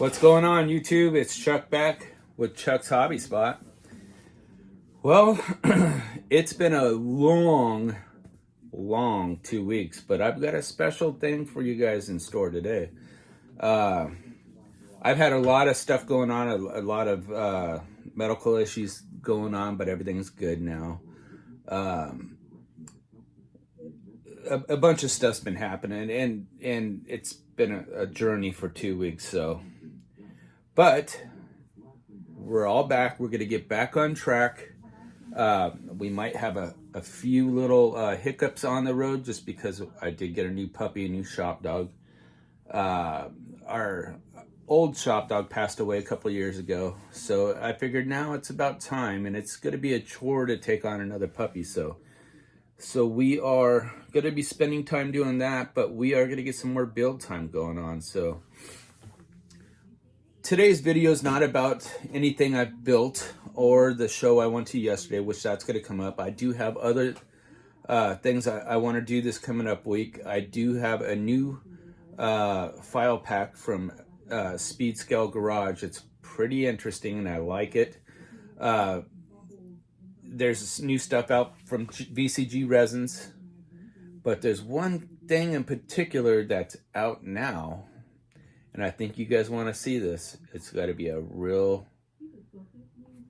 What's going on, YouTube? It's Chuck back with Chuck's Hobby Spot. Well, it's been a long 2 weeks, but I've got a special thing for you guys in store today. I've had a lot of stuff going on, a lot of medical issues going on, but everything's good now. A bunch of stuff's been happening, and it's been a journey for 2 weeks, so. But we're all back. We're going to get back on track. We might have a few little hiccups on the road just because I did get a new puppy, a new shop dog. Our old shop dog passed away a couple of years ago. So I figured now it's about time, and it's going to be a chore to take on another puppy. So we are going to be spending time doing that, but we are going to get some more build time going on. So today's video is not about anything I've built or the show I went to yesterday, which that's going to come up. I do have other things I want to do this coming up week. I do have a new file pack from Speed Scale Garage. It's pretty interesting and I like it. There's new stuff out from VCG Resins, but there's one thing in particular that's out now. And I think you guys want to see this. It's got to be a real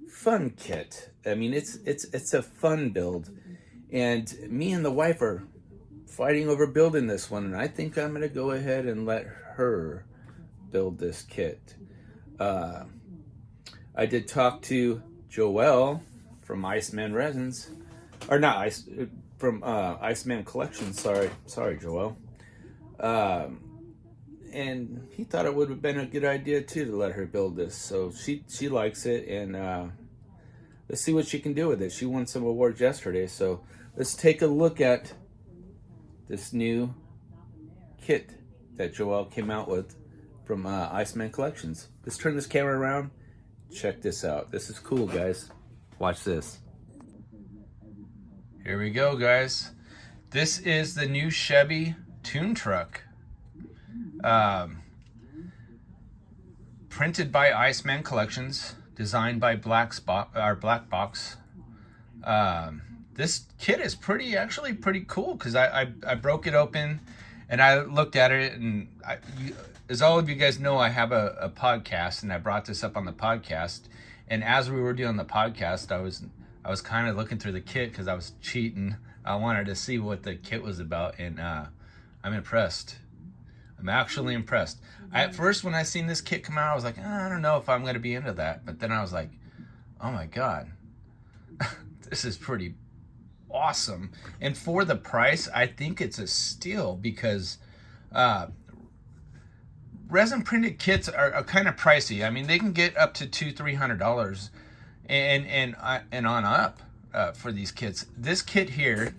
fun kit. I mean, it's a fun build. And me and the wife are fighting over building this one. And I think I'm going to go ahead and let her build this kit. I did talk to Joelle from ICEMAN Resins. Or not, from ICEMAN Collections. Sorry, Joelle. And he thought it would have been a good idea too to let her build this. So she likes it, and let's see what she can do with it. She won some awards yesterday, so let's take a look at this new kit that Joelle came out with from ICEMAN Collections. Let's turn this camera around. Check this out. This is cool, guys. Watch this. Here we go, guys. This is the new Chevy Toon truck. Printed by ICEMAN Collections, designed by Black Box. This kit is actually pretty cool because I broke it open and I looked at it, and as all of you guys know, I have a podcast, and I brought this up on the podcast. And as we were doing the podcast, I was kind of looking through the kit because I was cheating. I wanted to see what the kit was about, and I'm impressed. I'm actually impressed. At first, when I seen this kit come out, I was like, I don't know if I'm going to be into that. But then I was like, oh my God, this is pretty awesome. And for the price, I think it's a steal because resin printed kits are kind of pricey. I mean, they can get up to $200-300 and on up for these kits. This kit here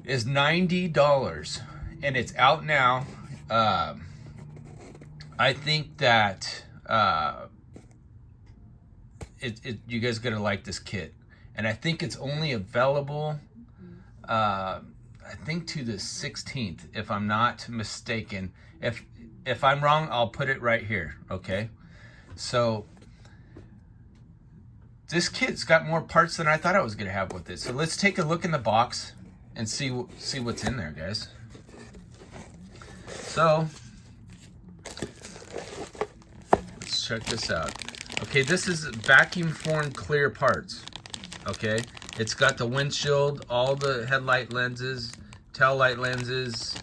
is $90. And it's out now. I think that you guys are gonna like this kit, and I think it's only available. I think to the 16th, if I'm not mistaken. If I'm wrong, I'll put it right here. Okay. So this kit's got more parts than I thought I was gonna have with it. So let's take a look in the box and see what's in there, guys. So, let's check this out. Okay, this is vacuum formed clear parts. Okay, it's got the windshield, all the headlight lenses, tail light lenses,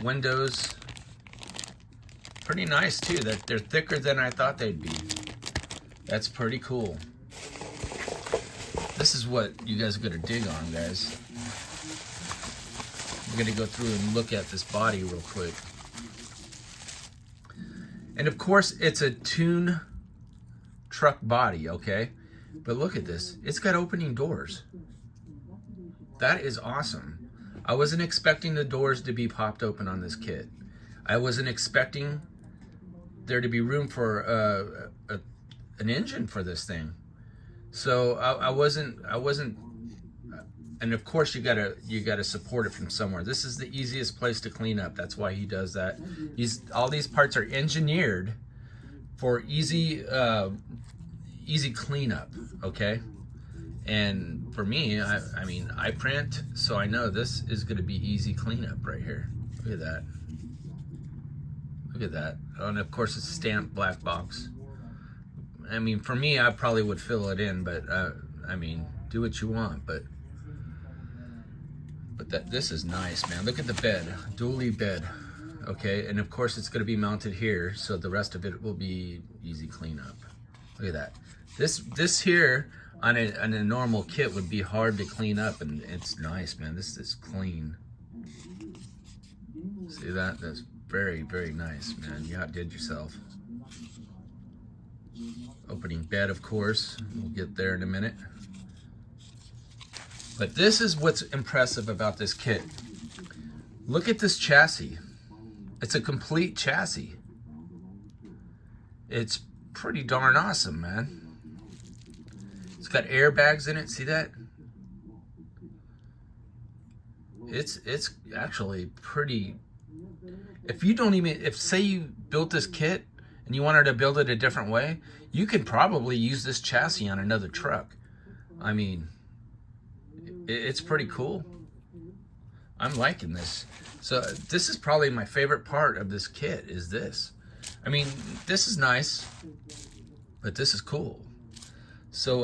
windows. Pretty nice too. That they're thicker than I thought they'd be. That's pretty cool. This is what you guys are gonna dig on, guys. I'm going to go through and look at this body real quick. And of course, it's a Toon truck body, okay? But look at this. It's got opening doors. That is awesome. I wasn't expecting the doors to be popped open on this kit. I wasn't expecting there to be room for an engine for this thing. So I wasn't and of course you gotta support it from somewhere. This is the easiest place to clean up. That's why he does that. All these parts are engineered for easy cleanup. Okay, and for me, I mean, I print, so I know this is going to be easy cleanup right here. Look at that. Look at that. Oh, and of course it's stamped black box. I mean, for me, I probably would fill it in, but I mean, do what you want. But this is nice, man. Look at the bed, dually bed. Okay, and of course it's going to be mounted here, so the rest of it will be easy cleanup. Look at that. This here on a normal kit would be hard to clean up, and it's nice, man. This is clean. See that? That's very, very nice, man. You outdid yourself. Opening bed, of course. We'll get there in a minute. But this is what's impressive about this kit. Look at this chassis. It's a complete chassis. It's pretty darn awesome, man. It's got airbags in it. See that? It's actually pretty. If say you built this kit and you wanted to build it a different way, you could probably use this chassis on another truck. I mean, it's pretty cool. I'm liking this. So this is probably my favorite part of this kit is this. I mean, this is nice, but this is cool. So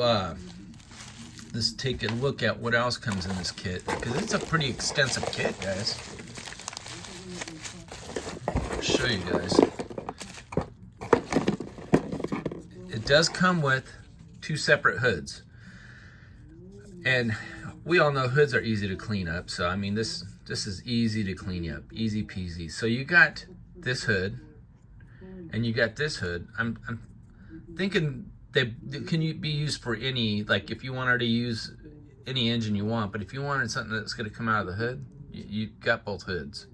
let's take a look at what else comes in this kit, because it's a pretty extensive kit, guys. I'll show you guys. It does come with 2 separate hoods. And we all know hoods are easy to clean up. So, I mean, this is easy to clean up. Easy peasy. So you got this hood and you got this hood. I'm thinking they can be used for any, like if you wanted to use any engine you want, but if you wanted something that's going to come out of the hood, you got both hoods.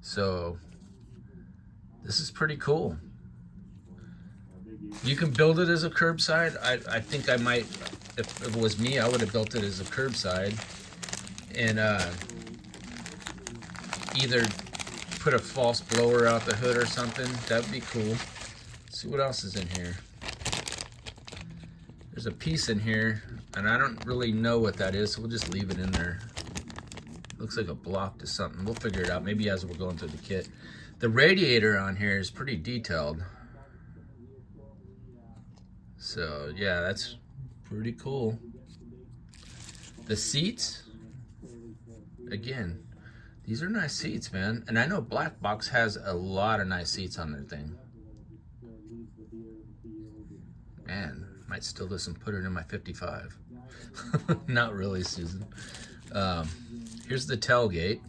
So this is pretty cool. You can build it as a curbside. I think I might, if it was me, I would have built it as a curbside and either put a false blower out the hood or something. That'd be cool. Let's see what else is in here. There's a piece in here, and I don't really know what that is, so we'll just leave it in there. Looks like a block to something. We'll figure it out maybe as we're going through the kit. The radiator on here is pretty detailed. So yeah, that's pretty cool. The seats, again, these are nice seats, man. And I know Black Box has a lot of nice seats on their thing. Man, might steal this and put it in my 55. Not really, Susan. Here's the tailgate.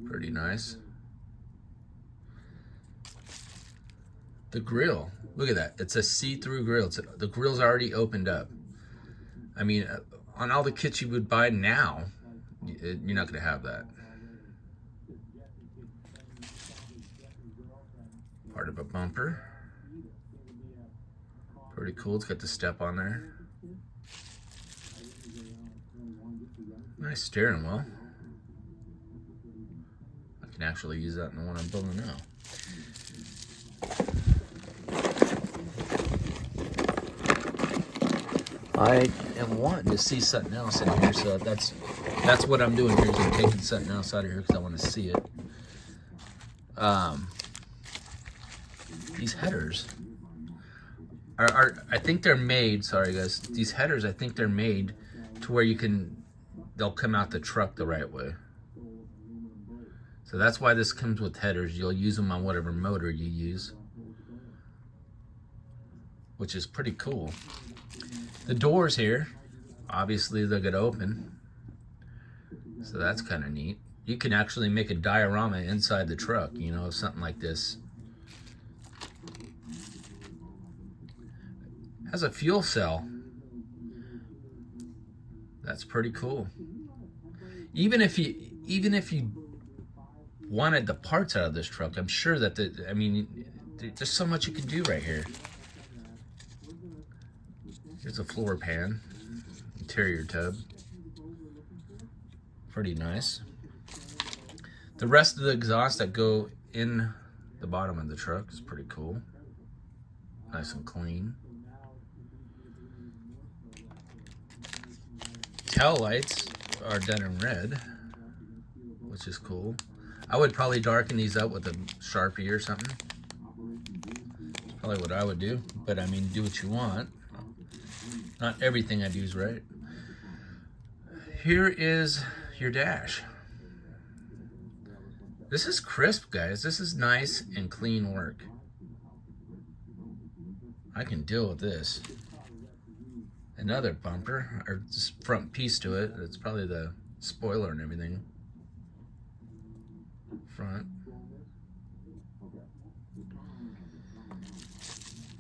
Pretty nice. The grill, look at that. It's a see-through grill. The grill's already opened up. I mean, on all the kits you would buy now, you're not going to have that. Part of a bumper. Pretty cool. It's got the step on there. Nice steering wheel. I can actually use that in the one I'm building now. I am wanting to see something else in here, so that's what I'm doing here, is I'm taking something else out of here because I want to see it. These headers are I think they're made, sorry guys, these headers, I think they're made to where they'll come out the truck the right way. So that's why this comes with headers. You'll use them on whatever motor you use, which is pretty cool. The doors here, obviously they're gonna open, so that's kind of neat. You can actually make a diorama inside the truck, you know, something like this. Has a fuel cell. That's pretty cool. Even if you wanted the parts out of this truck, I'm sure that I mean, there's so much you can do right here. Here's a floor pan, interior tub. Pretty nice. The rest of the exhausts that go in the bottom of the truck is pretty cool. Nice and clean. Tail lights are done in red, which is cool. I would probably darken these up with a Sharpie or something. That's probably what I would do, but I mean, do what you want. Not everything I do is right. Here is your dash. This is crisp, guys. This is nice and clean work. I can deal with this. Another bumper, or just front piece to it. It's probably the spoiler and everything. Front.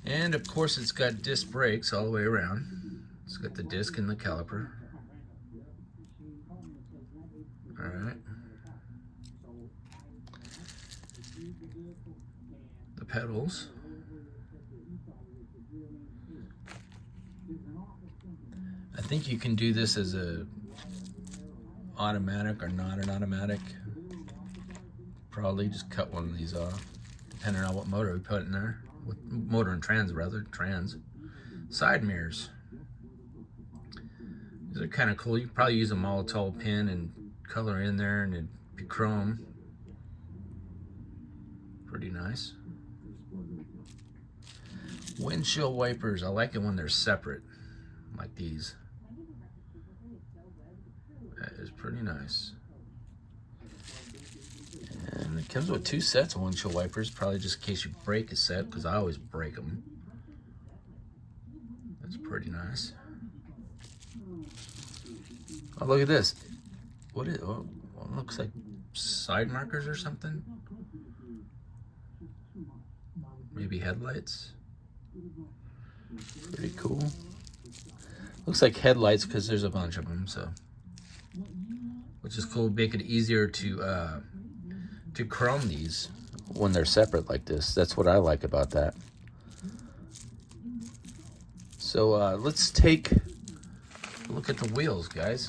And of course it's got disc brakes all the way around. It's got the disc and the caliper. Alright. The pedals. I think you can do this as a automatic or not an automatic. Probably just cut one of these off, depending on what motor we put in there. With motor and trans, rather, trans. Side mirrors. These are kind of cool. You can probably use a Molotow pin and color in there and it'd be chrome. Pretty nice. Windshield wipers. I like it when they're separate, like these. That is pretty nice. And it comes with 2 sets of windshield wipers, probably just in case you break a set, because I always break them. That's pretty nice. Oh, look at this. What is? Oh, it looks like side markers or something. Maybe headlights. Pretty cool. Looks like headlights because there's a bunch of them, so. Which is cool. Make it easier to chrome these when they're separate like this. That's what I like about that. So let's take a look at the wheels, guys.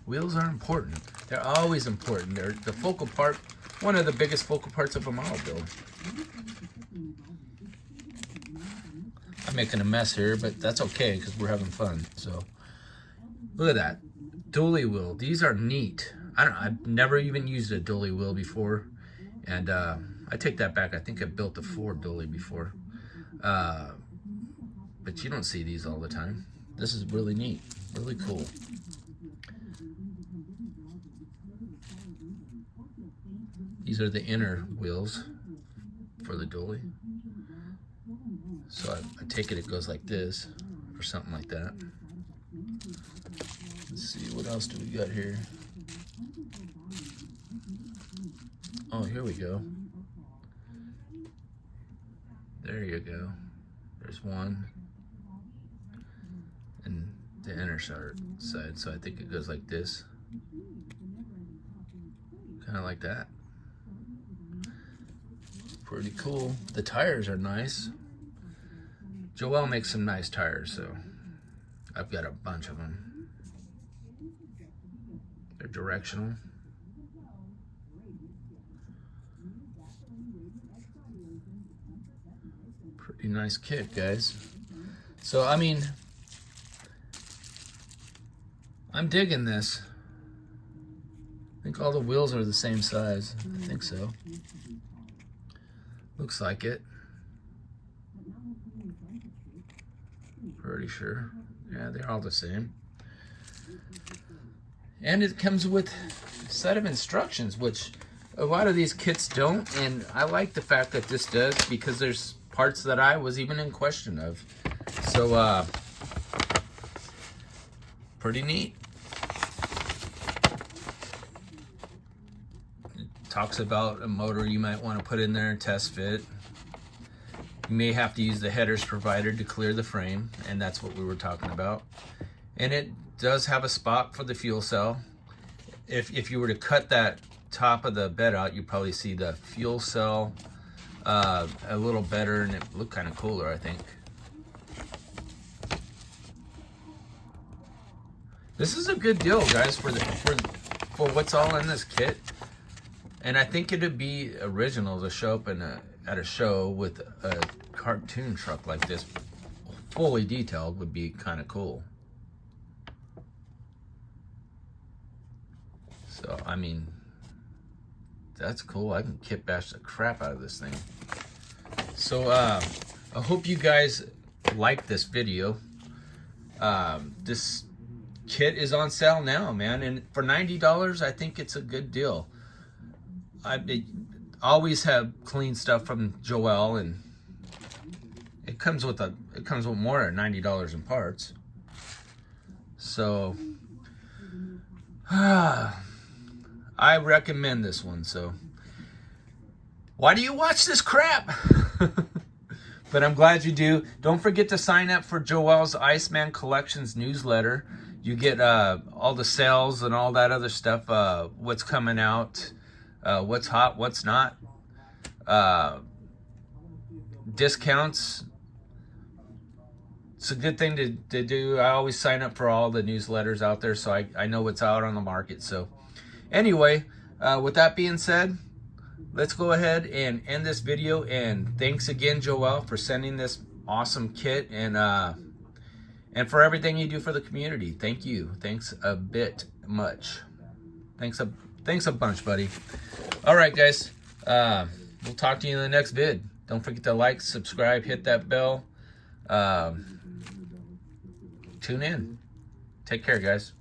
Wheels are important. They're always important. They're the focal part, one of the biggest focal parts of a model build. I'm making a mess here, but that's okay because we're having fun. So look at that. Dually wheel. These are neat. I've never even used a dually wheel before. And I take that back. I think I built a Ford dually before. But you don't see these all the time. This is really neat. Really cool. These are the inner wheels for the dually. So I take it goes like this or something like that. Let's see, what else do we got here? Oh, here we go. There you go. There's one. And the inner side, so I think it goes like this. Kind of like that. Pretty cool. The tires are nice. Joel makes some nice tires, so I've got a bunch of them. They're directional. Pretty nice kit, guys. So, I mean, I'm digging this. I think all the wheels are the same size. I think so. Looks like it. Pretty sure. Yeah, they're all the same. And it comes with a set of instructions, which a lot of these kits don't. And I like the fact that this does, because there's parts that I was even in question of. So, pretty neat. It talks about a motor you might want to put in there and test fit. You may have to use the headers provided to clear the frame, and that's what we were talking about. And it does have a spot for the fuel cell. If you were to cut that top of the bed out, you'd probably see the fuel cell a little better, and it looked kind of cooler, I think. This is a good deal, guys, for what's all in this kit. And I think it'd be original to show up at a show with a cartoon truck like this, fully detailed, would be kind of cool. So, I mean, that's cool. I can kit bash the crap out of this thing. So, I hope you guys like this video. This kit is on sale now, man, and for $90, I think it's a good deal. I always have clean stuff from Joel, and it comes with more than $90 in parts. So, I recommend this one. So, why do you watch this crap? But I'm glad you do. Don't forget to sign up for Joel's ICEMAN Collections newsletter. You get all the sales and all that other stuff, what's coming out, what's hot, what's not, discounts. It's a good thing to do. I always sign up for all the newsletters out there, so I know what's out on the market. So anyway, with that being said, let's go ahead and end this video. And thanks again, Joel, for sending this awesome kit, and for everything you do for the community. Thank you. Thanks a bit much. Thanks a bunch, buddy. All right, guys. We'll talk to you in the next vid. Don't forget to like, subscribe, hit that bell. Tune in. Take care, guys.